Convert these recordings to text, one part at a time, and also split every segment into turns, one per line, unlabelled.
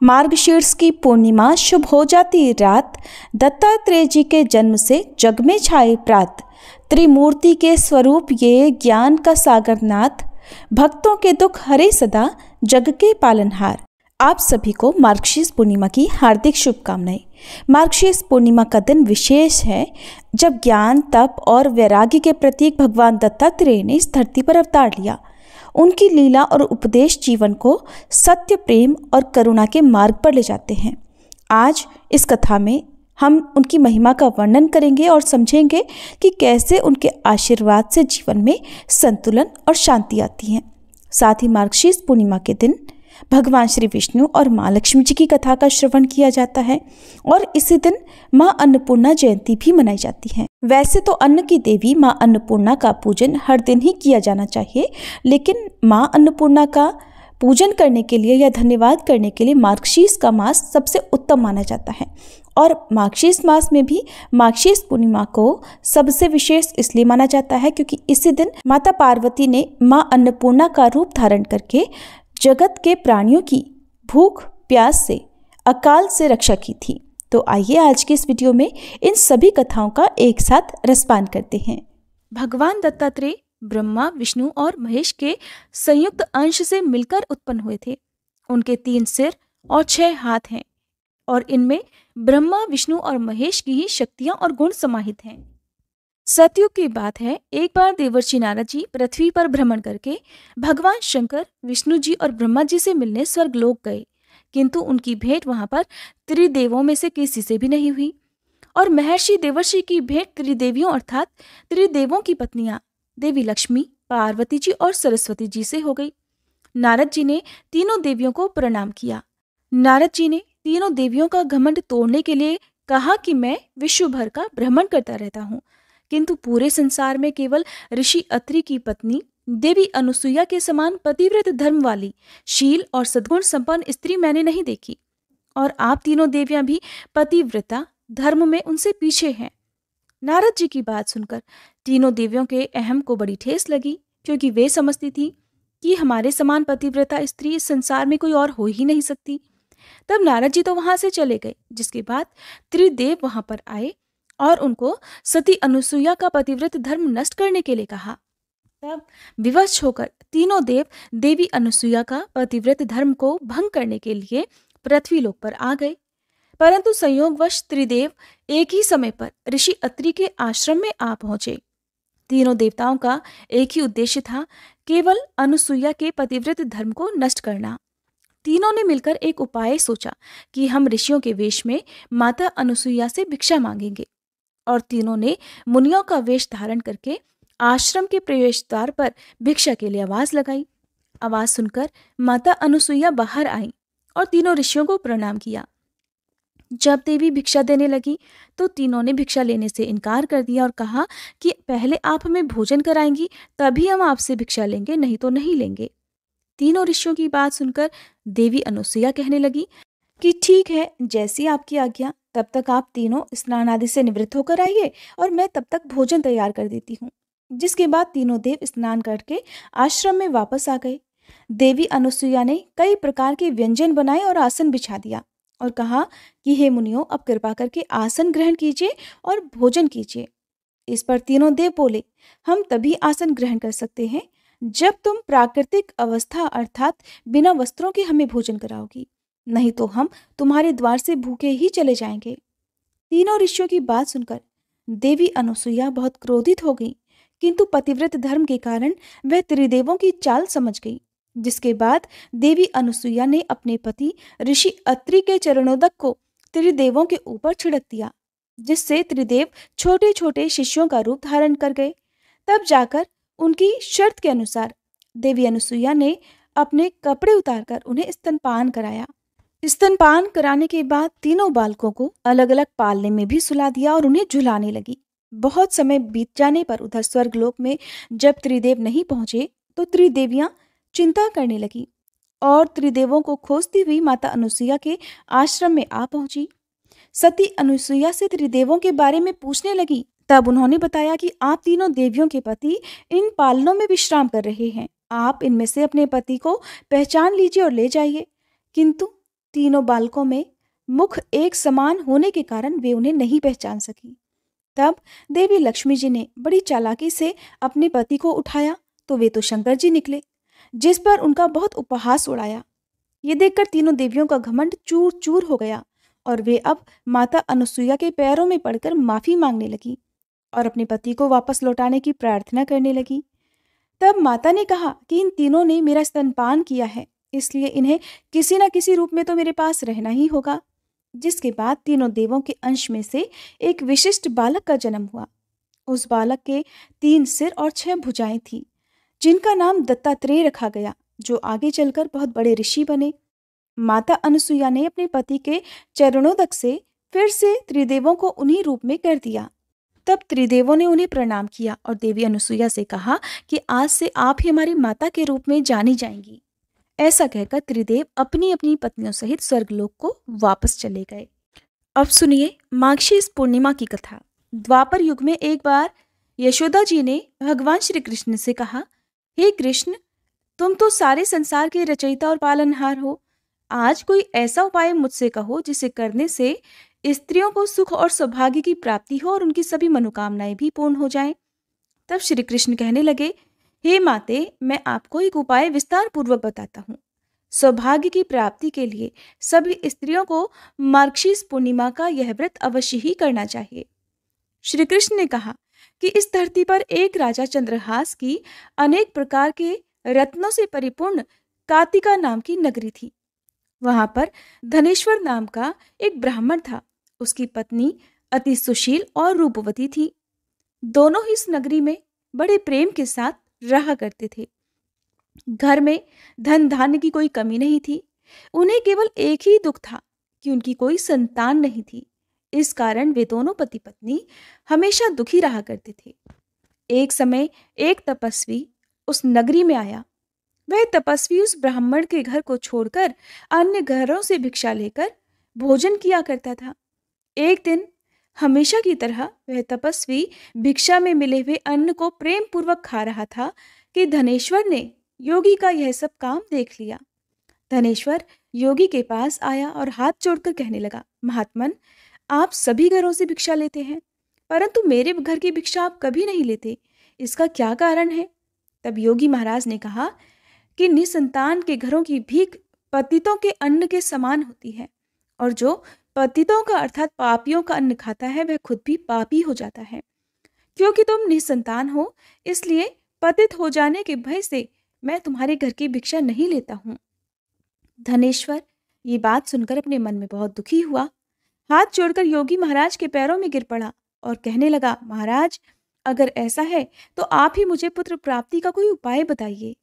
मार्गशीर्ष की पूर्णिमा शुभ हो जाती रात, दत्तात्रेय जी के जन्म से जग में छाए प्रात। त्रिमूर्ति के स्वरूप ये ज्ञान का सागर नाथ, भक्तों के दुख हरे सदा जग के पालनहार। आप सभी को मार्गशीर्ष पूर्णिमा की हार्दिक शुभकामनाएं। मार्गशीर्ष पूर्णिमा का दिन विशेष है जब ज्ञान, तप और वैराग्य के प्रतीक भगवान दत्तात्रेय ने इस धरती पर अवतार लिया। उनकी लीला और उपदेश जीवन को सत्य, प्रेम और करुणा के मार्ग पर ले जाते हैं। आज इस कथा में हम उनकी महिमा का वर्णन करेंगे और समझेंगे कि कैसे उनके आशीर्वाद से जीवन में संतुलन और शांति आती है। साथ ही मार्गशीर्ष पूर्णिमा के दिन भगवान श्री विष्णु और माँ लक्ष्मी जी की कथा का श्रवण किया जाता है और इसी दिन माँ अन्नपूर्णा जयंती भी मनाई जाती है। वैसे तो अन्न की देवी माँ अन्नपूर्णा का पूजन हर दिन ही किया जाना चाहिए, लेकिन माँ अन्नपूर्णा का पूजन करने के लिए या धन्यवाद करने के लिए मार्गशीर्ष का मास सबसे उत्तम माना जाता है। और मार्गशीर्ष मास में भी मार्गशीर्ष पूर्णिमा को सबसे विशेष इसलिए माना जाता है क्योंकि इसी दिन माता पार्वती ने माँ अन्नपूर्णा का रूप धारण करके जगत के प्राणियों की भूख प्यास से, अकाल से रक्षा की थी। तो आइए आज की इस वीडियो में इन सभी कथाओं का एक साथ रसपान करते हैं। भगवान दत्तात्रेय ब्रह्मा, विष्णु और महेश के संयुक्त अंश से मिलकर उत्पन्न हुए थे। उनके 3 सिर और 6 हाथ हैं और इनमें ब्रह्मा, विष्णु और महेश की ही शक्तियां और गुण समाहित हैं। सतयुग की बात है, एक बार देवर्षि नारद जी पृथ्वी पर भ्रमण करके भगवान शंकर, विष्णु जी और ब्रह्मा जी से मिलने स्वर्गलोक गए, किंतु उनकी भेंट वहां पर त्रिदेवों में से किसी से भी नहीं हुई। और महर्षि देवर्षि की भेंट त्रिदेवियों अर्थात त्रिदेवों की पत्नियां देवी लक्ष्मी, पार्वती जी और सरस्वती जी से हो गई। नारद जी ने तीनों देवियों को प्रणाम किया। नारद जी ने तीनों देवियों का घमंड तोड़ने के लिए कहा कि मैं विश्व भर का भ्रमण करता रहता हूँ, किंतु पूरे संसार में केवल ऋषि अत्रि की पत्नी देवी अनुसुईया के समान पतिव्रत धर्म वाली, शील और सद्गुण संपन्न स्त्री मैंने नहीं देखी, और आप तीनों देवियां भी पतिव्रता धर्म में उनसे पीछे हैं। नारद जी की बात सुनकर तीनों देवियों के अहम को बड़ी ठेस लगी, क्योंकि वे समझती थी कि हमारे समान पतिव्रता स्त्री इस संसार में कोई और हो ही नहीं सकती। तब नारद जी तो वहां से चले गए, जिसके बाद त्रिदेव वहां पर आए और उनको सती अनुसुईया का पतिव्रत धर्म नष्ट करने के लिए कहा। तब विवश होकर तीनों देव देवी अनुसुईया का पतिव्रत धर्म को भंग करने के लिए पृथ्वी लोक पर आ गए, परंतु संयोगवश त्रिदेव एक ही समय पर ऋषि अत्रि के आश्रम में आ पहुंचे। तीनों देवताओं का एक ही उद्देश्य था, केवल अनुसुईया के पतिव्रत धर्म को नष्ट करना। तीनों ने मिलकर एक उपाय सोचा कि हम ऋषियों के वेश में माता अनुसुईया से भिक्षा मांगेंगे, और तीनों ने मुनियों का वेश धारण करके आश्रम के प्रवेश द्वार पर भिक्षा के लिए आवाज लगाई। आवाज सुनकर माता अनुसुईया बाहर आई और तीनों ऋषियों को प्रणाम किया। जब देवी भिक्षा देने लगी तो तीनों ने भिक्षा लेने से इनकार कर दिया और कहा कि पहले आप हमें भोजन कराएंगी, तभी हम आपसे भिक्षा लेंगे, नहीं तो नहीं लेंगे। तीनों ऋषियों की बात सुनकर देवी अनुसुईया कहने लगी कि ठीक है, जैसी आपकी आज्ञा, तब तक आप तीनों स्नान आदि से निवृत्त होकर आइए और मैं तब तक भोजन तैयार कर देती हूँ। जिसके बाद तीनों देव स्नान करके आश्रम में वापस आ गए। देवी अनुसुईया ने कई प्रकार के व्यंजन बनाए और आसन बिछा दिया और कहा कि हे मुनियों, अब कृपा करके आसन ग्रहण कीजिए और भोजन कीजिए। इस पर तीनों देव बोले, हम तभी आसन ग्रहण कर सकते हैं जब तुम प्राकृतिक अवस्था अर्थात बिना वस्त्रों के हमें भोजन कराओगी, नहीं तो हम तुम्हारे द्वार से भूखे ही चले जाएंगे। तीनों ऋषियों की बात सुनकर देवी अनुसुईया बहुत क्रोधित हो गई, किंतु पतिव्रत धर्म के कारण वह त्रिदेवों की चाल समझ गई। जिसके बाद देवी अनुसुईया ने अपने पति ऋषि अत्रि के चरणोदक को त्रिदेवों के ऊपर छिड़क दिया, जिससे त्रिदेव छोटे छोटे शिष्यों का रूप धारण कर गए। तब जाकर उनकी शर्त के अनुसार देवी अनुसुईया ने अपने कपड़े उतारकर उन्हें स्तनपान कराया। स्तनपान कराने के बाद तीनों बालकों को अलग अलग पालने में भी सुला दिया और उन्हें झुलाने लगी। बहुत समय बीत जाने पर उधर स्वर्गलोक में जब त्रिदेव नहीं पहुंचे तो त्रिदेवियां चिंता करने लगी और त्रिदेवों को खोजती हुई माता अनुसुईया के आश्रम में आ पहुंची। सती अनुसुईया से त्रिदेवों के बारे में पूछने लगी। तब उन्होंने बताया कि आप तीनों देवियों के पति इन पालनों में विश्राम कर रहे हैं, आप इनमें से अपने पति को पहचान लीजिए और ले जाइए। किंतु तीनों बालकों में मुख एक समान होने के कारण वे उन्हें नहीं पहचान सकी। तब देवी लक्ष्मी जी ने बड़ी चालाकी से अपने पति को उठाया तो वे तो शंकर जी निकले, जिस पर उनका बहुत उपहास उड़ाया। ये देखकर तीनों देवियों का घमंड चूर चूर हो गया और वे अब माता अनुसुईया के पैरों में पड़कर माफी मांगने लगी और अपने पति को वापस लौटाने की प्रार्थना करने लगी। तब माता ने कहा कि इन तीनों ने मेरा स्तनपान किया है, इसलिए इन्हें किसी न किसी रूप में तो मेरे पास रहना ही होगा। जिसके बाद तीनों देवों के अंश में से एक विशिष्ट बालक का जन्म हुआ। उस बालक के 3 सिर और 6 भुजाएं थीं, जिनका नाम दत्तात्रेय रखा गया, जो आगे चलकर बहुत बड़े ऋषि बने। माता अनुसुईया ने अपने पति के चरणोदक से फिर से त्रिदेवों को उन्हीं रूप में कर दिया। तब त्रिदेवों ने उन्हें प्रणाम किया और देवी अनुसुईया से कहा कि आज से आप ही हमारी माता के रूप में जानी जाएंगी। ऐसा कहकर त्रिदेव अपनी अपनी पत्नियों सहित स्वर्गलोक को वापस चले गए। अब सुनिए माघशीस पूर्णिमा की कथा। द्वापर युग में एक बार यशोदा जी ने भगवान श्री कृष्ण से कहा, हे कृष्ण, तुम तो सारे संसार के रचयिता और पालनहार हो। आज कोई ऐसा उपाय मुझसे कहो जिसे करने से स्त्रियों को सुख और सौभाग्य की प्राप्ति हो और उनकी सभी मनोकामनाएं भी पूर्ण हो जाएं। तब श्री कृष्ण कहने लगे, हे माते, मैं आपको एक उपाय विस्तार पूर्वक बताता हूँ। सौभाग्य की प्राप्ति के लिए सभी स्त्रियों को मार्गशीर्ष पूर्णिमा का यह व्रत अवश्य ही करना चाहिए। श्री कृष्ण ने कहा कि इस धरती पर एक राजा चंद्रहास की अनेक प्रकार के रत्नों से परिपूर्ण कातिका नाम की नगरी थी। वहां पर धनेश्वर नाम का एक ब्राह्मण था। उसकी पत्नी अति सुशील और रूपवती थी। दोनों ही इस नगरी में बड़े प्रेम के साथ रहा करते थे। घर में धन धान्य की कोई कमी नहीं थी। उन्हें केवल एक ही दुख था कि उनकी कोई संतान नहीं थी। इस कारण वे दोनों पति पत्नी हमेशा दुखी रहा करते थे। एक समय एक तपस्वी उस नगरी में आया। वह तपस्वी उस ब्राह्मण के घर को छोड़कर अन्य घरों से भिक्षा लेकर भोजन किया करता था। एक दिन हमेशा की तरह वह तपस्वी भिक्षा में मिले हुए अन्न को प्रेम पूर्वक खा रहा था कि धनेश्वर ने योगी का यह सब काम देख लिया। धनेश्वर योगी के पास आया और हाथ जोड़कर कहने लगा, महात्मन, आप सभी घरों से भिक्षा लेते हैं, परंतु मेरे घर की भिक्षा आप कभी नहीं लेते। इसका क्या कारण है? तब योगी महाराज ने कहा कि निसंतान के घरों की भीख पतितों के अन्न के समान होती है, और जो पतितों का अर्थात पापियों का अन्न खाता है वह खुद भी पापी हो जाता है। क्योंकि तुम निसंतान हो, इसलिए पतित हो जाने के भय से मैं तुम्हारे घर की भिक्षा नहीं लेता हूँ। धनेश्वर ये बात सुनकर अपने मन में बहुत दुखी हुआ। हाथ जोड़कर योगी महाराज के पैरों में गिर पड़ा और कहने लगा, महाराज, अगर ऐसा है तो आप ही मुझे पुत्र प्राप्ति का कोई उपाय बताइए।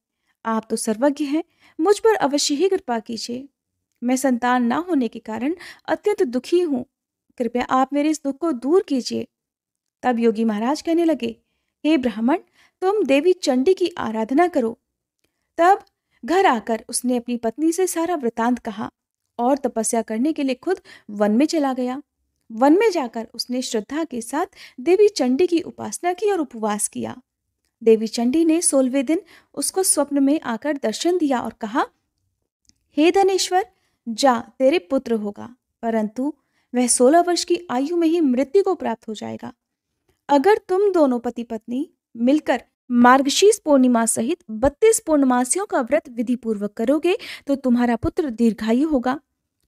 आप तो सर्वज्ञ हैं, मुझ पर अवश्य ही कृपा कीजिए। मैं संतान ना होने के कारण अत्यंत दुखी हूँ। कृपया आप मेरे इस दुख को दूर कीजिए। तब योगी महाराज कहने लगे, हे ब्राह्मण, तुम देवी चंडी की आराधना करो। तब घर आकर उसने अपनी पत्नी से सारा वृतांत कहा और तपस्या करने के लिए खुद वन में चला गया। वन में जाकर उसने श्रद्धा के साथ देवी चंडी की उपासना की और उपवास किया। देवी चंडी ने 16वें दिन उसको स्वप्न में आकर दर्शन दिया और कहा, हे धनेश्वर, जा, तेरे पुत्र होगा, परंतु वह 16 वर्ष की आयु में ही मृत्यु को प्राप्त हो जाएगा। अगर तुम दोनों पति पत्नी मिलकर मार्गशीर्ष पूर्णिमा सहित 32 पूर्णमासियों का व्रत विधि पूर्वक करोगे तो तुम्हारा पुत्र दीर्घायु होगा।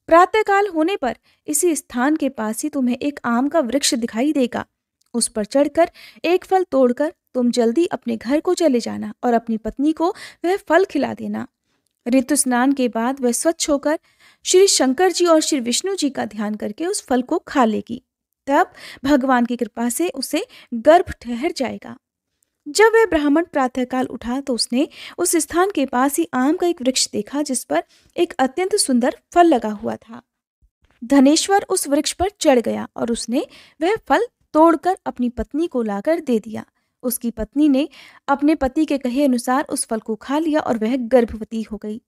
प्रातःकाल होने पर इसी स्थान के पास ही तुम्हें एक आम का वृक्ष दिखाई देगा। उस पर चढ़कर एक फल तोड़कर तुम जल्दी अपने घर को चले जाना और अपनी पत्नी को वह फल खिला देना। ऋतु स्नान के बाद वह स्वच्छ होकर श्री शंकर जी और श्री विष्णु जी का ध्यान करके उस फल को खा लेगी। तब भगवान की कृपा से उसे गर्भ ठहर जाएगा। जब वह ब्राह्मण प्रातःकाल उठा तो उसने उस स्थान के पास ही आम का एक वृक्ष देखा, जिस पर एक अत्यंत सुंदर फल लगा हुआ था। धनेश्वर उस वृक्ष पर चढ़ गया और उसने वह फल तोड़कर अपनी पत्नी को लाकर दे दिया। उसकी पत्नी ने अपने पति के कहे अनुसार उस फल को खा लिया और वह गर्भवती हो गई।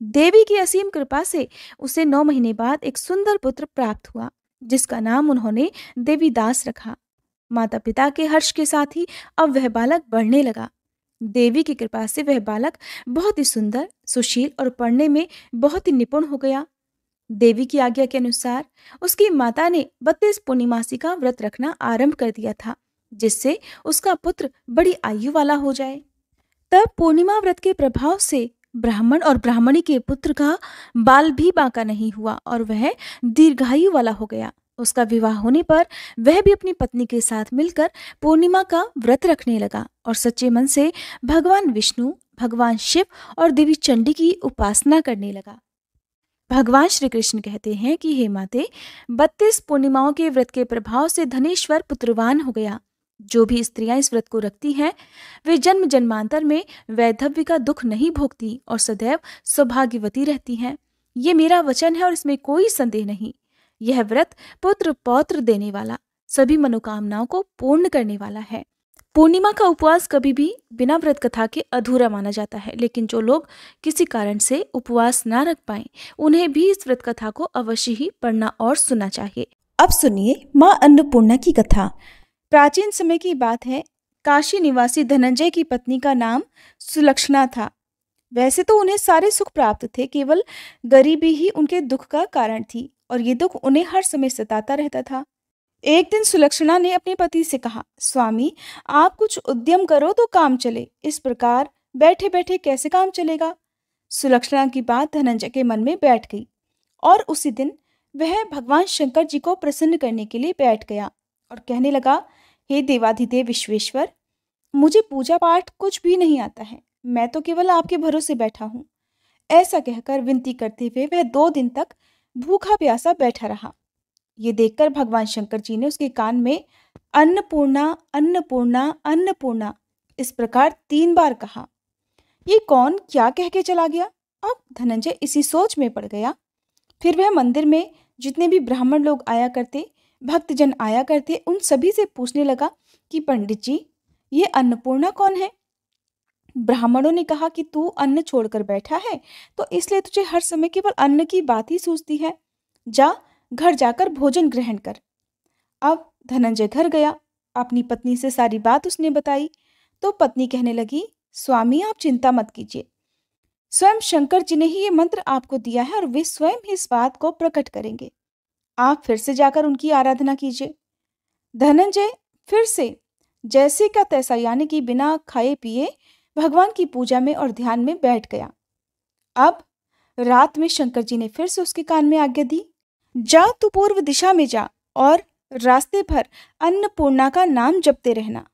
देवी की असीम कृपा से उसे 9 महीने बाद एक सुंदर पुत्र प्राप्त हुआ, जिसका नाम उन्होंने देवीदास रखा। माता पिता के हर्ष के साथ ही अब वह बालक बढ़ने लगा। देवी की कृपा से वह बालक बहुत ही सुंदर, सुशील और पढ़ने में बहुत ही निपुण हो गया। देवी की आज्ञा के अनुसार उसकी माता ने 32 पूर्णिमासी का व्रत रखना आरंभ कर दिया था, जिससे उसका पुत्र बड़ी आयु वाला हो जाए। तब पूर्णिमा व्रत के प्रभाव से ब्राह्मण और ब्राह्मणी के पुत्र का बाल भी बांका नहीं हुआ और वह दीर्घायु वाला हो गया। उसका विवाह होने पर वह भी अपनी पत्नी के साथ मिलकर पूर्णिमा का व्रत रखने लगा और सच्चे मन से भगवान विष्णु, भगवान शिव और देवी चंडी की उपासना करने लगा। भगवान श्री कृष्ण कहते हैं कि हे माते, 32 पूर्णिमाओं के व्रत के प्रभाव से धनेश्वर पुत्रवान हो गया। जो भी स्त्रियां इस व्रत को रखती हैं, वे जन्म जन्मांतर में वैधव्य का दुख नहीं भोगती और सदैव सौभाग्यवती रहती हैं। ये मेरा वचन है और इसमें कोई संदेह नहीं। यह व्रत पुत्र पौत्र देने वाला, सभी मनोकामनाओं को पूर्ण करने वाला है। पूर्णिमा का उपवास कभी भी बिना व्रत कथा के अधूरा माना जाता है, लेकिन जो लोग किसी कारण से उपवास ना रख पाए, उन्हें भी इस व्रत कथा को अवश्य ही पढ़ना और सुनना चाहिए। अब सुनिए माँ अन्नपूर्णा की कथा। प्राचीन समय की बात है। काशी निवासी धनंजय की पत्नी का नाम सुलक्षणा था। वैसे तो उन्हें सारे सुख प्राप्त थे, केवल गरीबी ही उनके दुख का कारण थी और ये दुख उन्हें हर समय सताता रहता था। एक दिन सुलक्षणा ने अपने पति से कहा, स्वामी, आप कुछ उद्यम करो तो काम चले। इस प्रकार बैठे बैठे कैसे काम चलेगा? सुलक्षणा की बात धनंजय के मन में बैठ गई और उसी दिन वह भगवान शंकर जी को प्रसन्न करने के लिए बैठ गया और कहने लगा, हे देवाधिदेव विश्वेश्वर, मुझे पूजा पाठ कुछ भी नहीं आता है। मैं तो केवल आपके भरोसे बैठा हूँ। ऐसा कहकर विनती करते हुए वह 2 दिन तक भूखा प्यासा बैठा रहा। ये देखकर भगवान शंकर जी ने उसके कान में अन्नपूर्णा अन्नपूर्णा अन्नपूर्णा इस प्रकार 3 बार कहा। ये कौन क्या कह के चला गया? अब धनंजय इसी सोच में पड़ गया। फिर वह मंदिर में जितने भी ब्राह्मण लोग आया करते, भक्तजन आया करते, उन सभी से पूछने लगा कि पंडित जी, ये अन्नपूर्णा कौन है? ब्राह्मणों ने कहा कि तू अन्न छोड़कर बैठा है, तो इसलिए तुझे हर समय केवल अन्न की बात ही सूझती है। जा, घर जाकर भोजन ग्रहण कर। अब धनंजय घर गया, अपनी पत्नी से सारी बात उसने बताई। तो पत्नी कहने लगी, स्वामी, आप चिंता मत कीजिए, स्वयं शंकर जी ने ही ये मंत्र आपको दिया है और वे स्वयं ही इस बात को प्रकट करेंगे। आप फिर से जाकर उनकी आराधना कीजिए। धनंजय फिर से जैसे का तैसा, यानी कि बिना खाए पिए भगवान की पूजा में और ध्यान में बैठ गया। अब रात में शंकर जी ने फिर से उसके कान में आज्ञा दी, जा तू पूर्व दिशा में जा और रास्ते भर अन्नपूर्णा का नाम जपते रहना।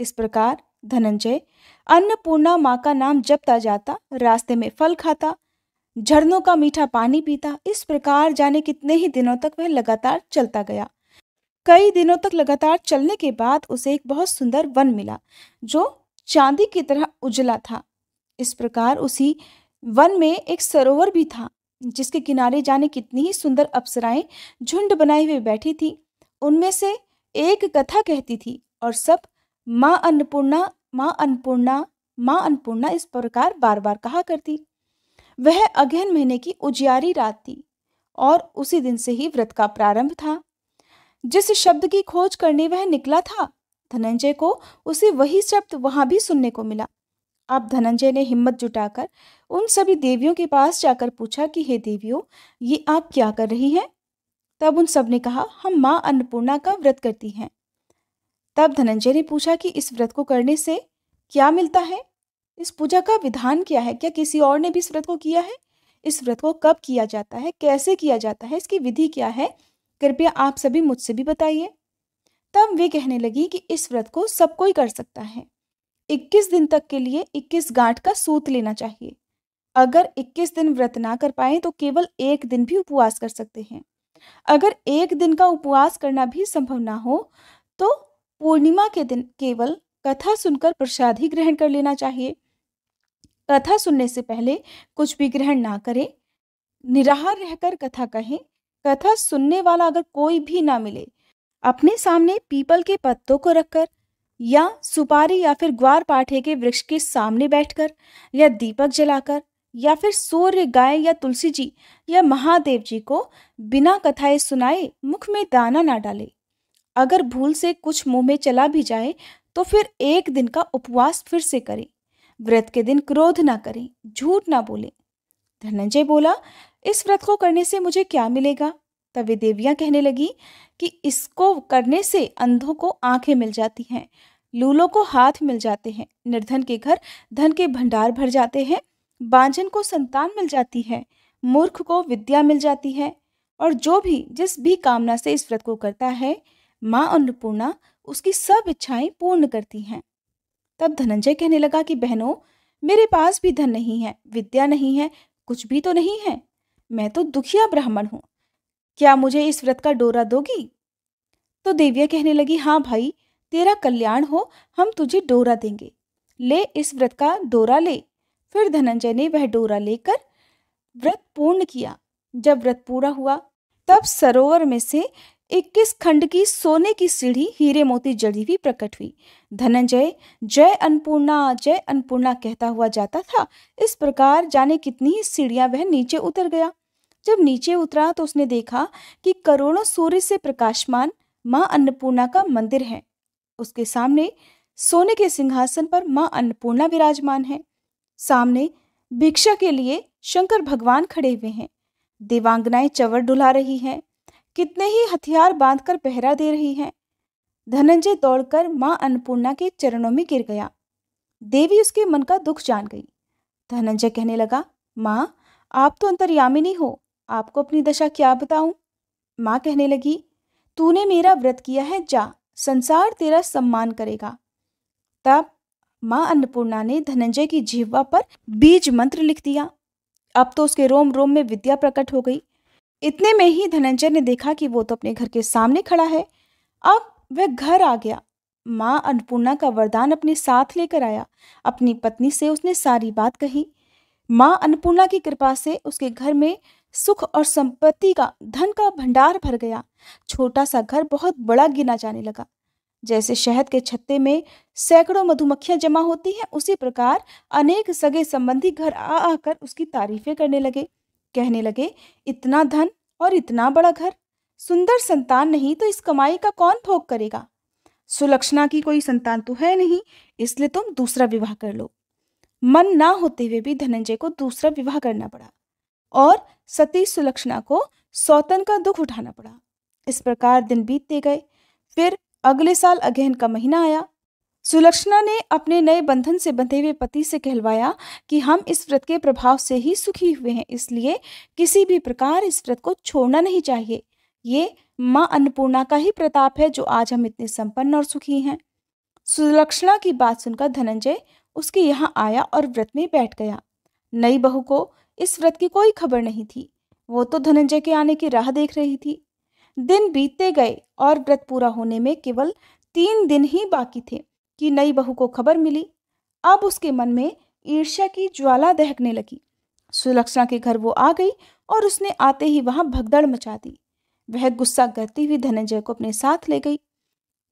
इस प्रकार धनंजय अन्नपूर्णा माँ का नाम जपता जाता, रास्ते में फल खाता, झरनों का मीठा पानी पीता। इस प्रकार जाने कितने ही दिनों तक वह लगातार चलता गया। कई दिनों तक लगातार चलने के बाद उसे एक बहुत सुंदर वन मिला जो चांदी की तरह उजला था। इस प्रकार उसी वन में एक सरोवर भी था, जिसके किनारे जाने कितनी ही सुंदर अप्सराएं झुंड बनाए हुए बैठी थी। उनमें से एक कथा कहती थी और सब माँ अन्नपूर्णा, माँ अन्नपूर्णा, माँ अन्नपूर्णा इस प्रकार बार बार कहा करती। वह अगहन महीने की उजियारी रात थी और उसी दिन से ही व्रत का प्रारंभ था। जिस शब्द की खोज करने वह निकला था, धनंजय को उसे वही शब्द वहां भी सुनने को मिला। अब धनंजय ने हिम्मत जुटाकर उन सभी देवियों के पास जाकर पूछा कि हे देवियों, ये आप क्या कर रही हैं? तब उन सब ने कहा, हम माँ अन्नपूर्णा का व्रत करती हैं। तब धनंजय ने पूछा कि इस व्रत को करने से क्या मिलता है? इस पूजा का विधान क्या है? क्या किसी और ने भी इस व्रत को किया है? इस व्रत को कब किया जाता है? कैसे किया जाता है? इसकी विधि क्या है? कृपया आप सभी मुझसे भी बताइए। तब वे कहने लगी कि इस व्रत को सब कोई कर सकता है। 21 दिन तक के लिए 21 गांठ का सूत लेना चाहिए। अगर 21 दिन व्रत ना कर पाए तो केवल 1 दिन भी उपवास कर सकते हैं। अगर 1 दिन का उपवास करना भी संभव ना हो तो पूर्णिमा के दिन केवल कथा सुनकर प्रसाद ही ग्रहण कर लेना चाहिए। कथा सुनने से पहले कुछ भी ग्रहण ना करें, निराहार रहकर कथा कहें। कथा सुनने वाला अगर कोई भी ना मिले, अपने सामने पीपल के पत्तों को रखकर या सुपारी या फिर ग्वार पाठे के वृक्ष के सामने बैठकर या दीपक जलाकर या फिर सूर्य, गाय या तुलसी जी या महादेव जी को बिना कथाएं सुनाए मुख में दाना ना डाले। अगर भूल से कुछ मुंह में चला भी जाए तो फिर 1 दिन का उपवास फिर से करें। व्रत के दिन क्रोध ना करें, झूठ ना बोले। धनंजय बोला, इस व्रत को करने से मुझे क्या मिलेगा? तब वे देवियां कहने लगी कि इसको करने से अंधों को आंखें मिल जाती हैं, लूलों को हाथ मिल जाते हैं, निर्धन के घर धन के भंडार भर जाते हैं, बांझन को संतान मिल जाती है, मूर्ख को विद्या मिल जाती है, और जो भी जिस भी कामना से इस व्रत को करता है, माँ अन्नपूर्णा उसकी सब इच्छाएं पूर्ण करती हैं। तब धनंजय कहने लगा कि बहनों, मेरे पास भी धन नहीं है, विद्या नहीं है, कुछ भी तो नहीं है। मैं तो दुखिया ब्राह्मण हूँ। क्या मुझे इस व्रत का डोरा दोगी? तो देवियां कहने लगी, हाँ भाई, तेरा कल्याण हो, हम तुझे डोरा देंगे। ले इस व्रत का डोरा ले। फिर धनंजय ने वह डोरा लेकर व्रत पूर्ण किया। जब व्रत पूरा हुआ तब सरोवर में से 21 खंड की सोने की सीढ़ी हीरे मोती जड़ी हुई प्रकट हुई। धनंजय जय अन्नपूर्णा कहता हुआ जाता था। इस प्रकार जाने कितनी ही सीढ़ियां वह नीचे उतर गया। जब नीचे उतरा तो उसने देखा कि करोड़ों सूर्य से प्रकाशमान मां अन्नपूर्णा का मंदिर है। उसके सामने सोने के सिंहासन पर मां अन्नपूर्णा विराजमान है। सामने भिक्षा के लिए शंकर भगवान खड़े हुए हैं। देवांगनाएं चवर डुला रही हैं, कितने ही हथियार बांधकर पहरा दे रही हैं। धनंजय दौड़कर मां अन्नपूर्णा के चरणों में गिर गया। देवी उसके मन का दुख जान गई। धनंजय कहने लगा, मां, आप तो अंतर्यामिनी हो, आपको अपनी दशा क्या बताऊं? मां कहने लगी, तूने मेरा व्रत किया है, जा, संसार तेरा सम्मान करेगा। तब मां अन्नपूर्णा ने धनंजय की जिह्वा पर बीज मंत्र लिख दिया। अब तो उसके रोम रोम में विद्या प्रकट हो गई। इतने में ही धनंजय ने देखा कि वो तो अपने घर के सामने खड़ा है। अब वह घर आ गया। मां अन्नपूर्णा का वरदान अपने साथ लेकर आया। अपनी पत्नी से उसने सारी बात कही। मां अन्नपूर्णा की कृपा से उसके घर में सुख और संपत्ति का, धन का भंडार भर गया। छोटा सा घर बहुत बड़ा गिना जाने लगा। जैसे शहद के छत्ते में सैकड़ों मधुमक्खियां जमा होती हैं, उसी प्रकार अनेक सगे संबंधी घर आ आकर उसकी तारीफें करने लगे। कहने लगे, इतना धन और इतना बड़ा घर, सुंदर संतान नहीं तो इस कमाई का कौन भोग करेगा? सुलक्षणा की कोई संतान तो है नहीं, इसलिए तुम दूसरा विवाह कर लो। मन ना होते हुए भी धनंजय को दूसरा विवाह करना पड़ा और सती सुलक्षणा को सौतन का दुख उठाना पड़ा। इस प्रकार दिन बीतते गए। फिर अगले साल अगहन का महीना आया। सुलक्षणा ने अपने नए बंधन से बंधे हुए पति से कहलवाया कि हम इस व्रत के प्रभाव से ही सुखी हुए हैं, इसलिए किसी भी प्रकार इस व्रत को छोड़ना नहीं चाहिए। ये मां अन्नपूर्णा का ही प्रताप है जो आज हम इतने संपन्न और सुखी हैं। सुलक्षणा की बात सुनकर धनंजय उसके यहाँ आया और व्रत में बैठ गया। नई बहू को इस व्रत की कोई खबर नहीं थी। वो तो धनंजय के आने की राह देख रही थी। दिन बीतते गए और व्रत पूरा होने में केवल 3 दिन ही बाकी थे कि नई बहू को खबर मिली। अब उसके मन में ईर्ष्या की ज्वाला दहकने लगी। सुलक्षणा के घर वो आ गई और उसने आते ही वहां भगदड़ मचा दी। वह गुस्सा करती हुई धनंजय को अपने साथ ले गई।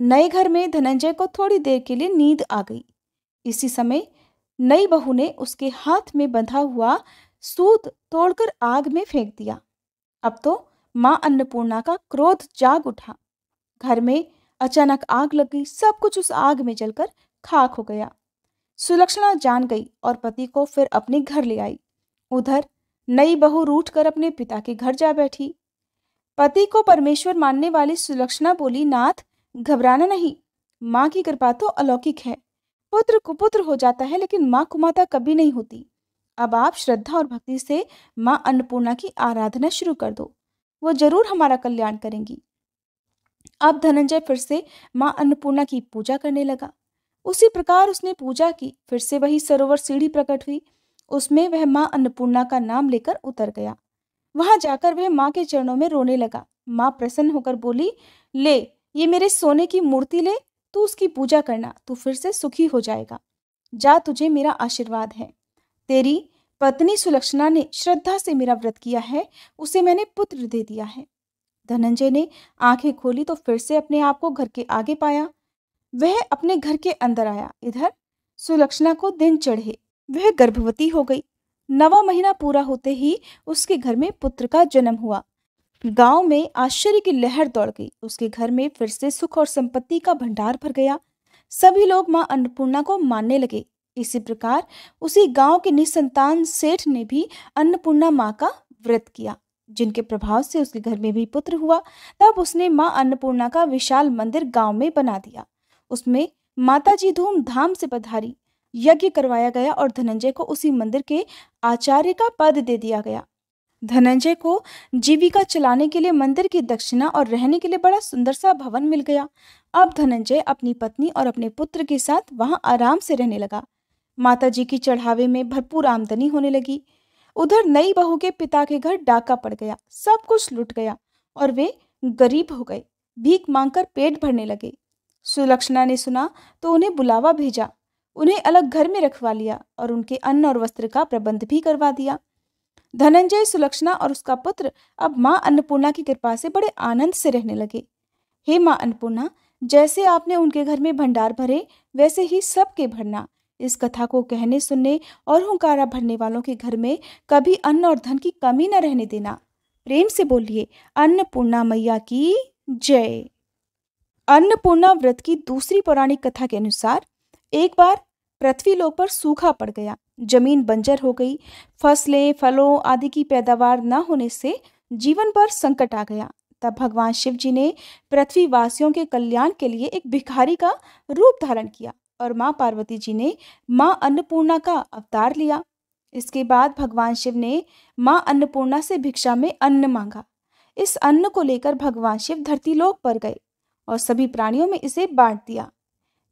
नए घर में धनंजय को थोड़ी देर के लिए नींद आ गई। इसी समय नई बहू ने उसके हाथ में बंधा हुआ सूत तोड़कर आग में फेंक दिया। अब तो मां अन्नपूर्णा का क्रोध जाग उठा। घर में अचानक आग लग गई। सब कुछ उस आग में जलकर खाक हो गया। सुलक्षणा जान गई और पति को फिर अपने घर ले आई। उधर नई बहू रूठ कर अपने पिता के घर जा बैठी। पति को परमेश्वर मानने वाली सुलक्षणा बोली, नाथ, घबराना नहीं, माँ की कृपा तो अलौकिक है। पुत्र कुपुत्र हो जाता है लेकिन माँ कुमाता कभी नहीं होती। अब आप श्रद्धा और भक्ति से माँ अन्नपूर्णा की आराधना शुरू कर दो, वो जरूर हमारा कल्याण करेंगी। अब धनंजय फिर से माँ अन्नपूर्णा की पूजा करने लगा। उसी प्रकार उसने पूजा की। फिर से वही सरोवर सीढ़ी प्रकट हुई। उसमें वह माँ अन्नपूर्णा का नाम लेकर उतर गया। वहां जाकर वह माँ के चरणों में रोने लगा। माँ प्रसन्न होकर बोली, ले, ये मेरे सोने की मूर्ति ले, तू उसकी पूजा करना, तू फिर से सुखी हो जाएगा। जा, तुझे मेरा आशीर्वाद है। तेरी पत्नी सुलक्षणा ने श्रद्धा से मेरा व्रत किया है, उसे मैंने पुत्र दे दिया है। धनंजय ने आंखें खोली तो फिर से अपने आप को घर के आगे पाया। वह अपने घर के अंदर आया। इधर सुलक्षणा को दिन चढ़े। वह गर्भवती हो गई। 9वां महीना पूरा होते ही उसके घर में पुत्र का जन्म हुआ। गांव में आश्चर्य की लहर दौड़ गई। उसके घर में फिर से सुख और संपत्ति का भंडार भर गया। सभी लोग मां अन्नपूर्णा को मानने लगे। इसी प्रकार उसी गांव के निसंतान सेठ ने भी अन्नपूर्णा मां का व्रत किया, जिनके प्रभाव से उसके घर में भी पुत्र हुआ। तब उसने माँ अन्नपूर्णा का विशाल मंदिर गांव में बना दिया। उसमें माताजी धूमधाम से पधारी, यज्ञ करवाया गया और धनंजय को उसी मंदिर के आचार्य का पद दे दिया गया। धनंजय को जीविका चलाने के लिए मंदिर की दक्षिणा और रहने के लिए बड़ा सुंदर सा भवन मिल गया। अब धनंजय अपनी पत्नी और अपने पुत्र के साथ वहां आराम से रहने लगा। माताजी की चढ़ावे में भरपूर आमदनी होने लगी। उधर नई बहू के पिता के घर डाका पड़ गया, सब कुछ लुट गया और वे गरीब हो गए, भीख मांगकर पेट भरने लगे। सुलक्षणा ने सुना तो उन्हें बुलावा भेजा, उन्हें अलग घर में रखवा लिया और उनके अन्न और वस्त्र का प्रबंध भी करवा दिया। धनंजय, सुलक्षणा और उसका पुत्र अब माँ अन्नपूर्णा की कृपा से बड़े आनंद से रहने लगे। हे माँ अन्नपूर्णा, जैसे आपने उनके घर में भंडार भरे, वैसे ही सबके भरना। इस कथा को कहने, सुनने और हुंकारा भरने वालों के घर में कभी अन्न और धन की कमी न रहने देना। प्रेम से बोलिए अन्नपूर्णा मैया की जय। अन्नपूर्णा व्रत की दूसरी पौराणिक कथा के अनुसार एक बार पृथ्वीलोक पर सूखा पड़ गया, जमीन बंजर हो गई। फसलें, फलों आदि की पैदावार न होने से जीवन पर संकट आ गया। तब भगवान शिव जी ने पृथ्वीवासियों के कल्याण के लिए एक भिखारी का रूप धारण किया और माँ पार्वती जी ने माँ अन्नपूर्णा का अवतार लिया। इसके बाद भगवान शिव ने माँ अन्नपूर्णा से भिक्षा में अन्न मांगा। इस अन्न को लेकर भगवान शिव धरतीलोक पर गए और सभी प्राणियों में इसे बांट दिया।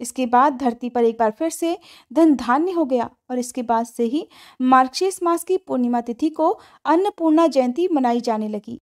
इसके बाद धरती पर एक बार फिर से धन धान्य हो गया और इसके बाद से ही मार्गशीर्ष मास की पूर्णिमा तिथि को अन्नपूर्णा जयंती मनाई जाने लगी।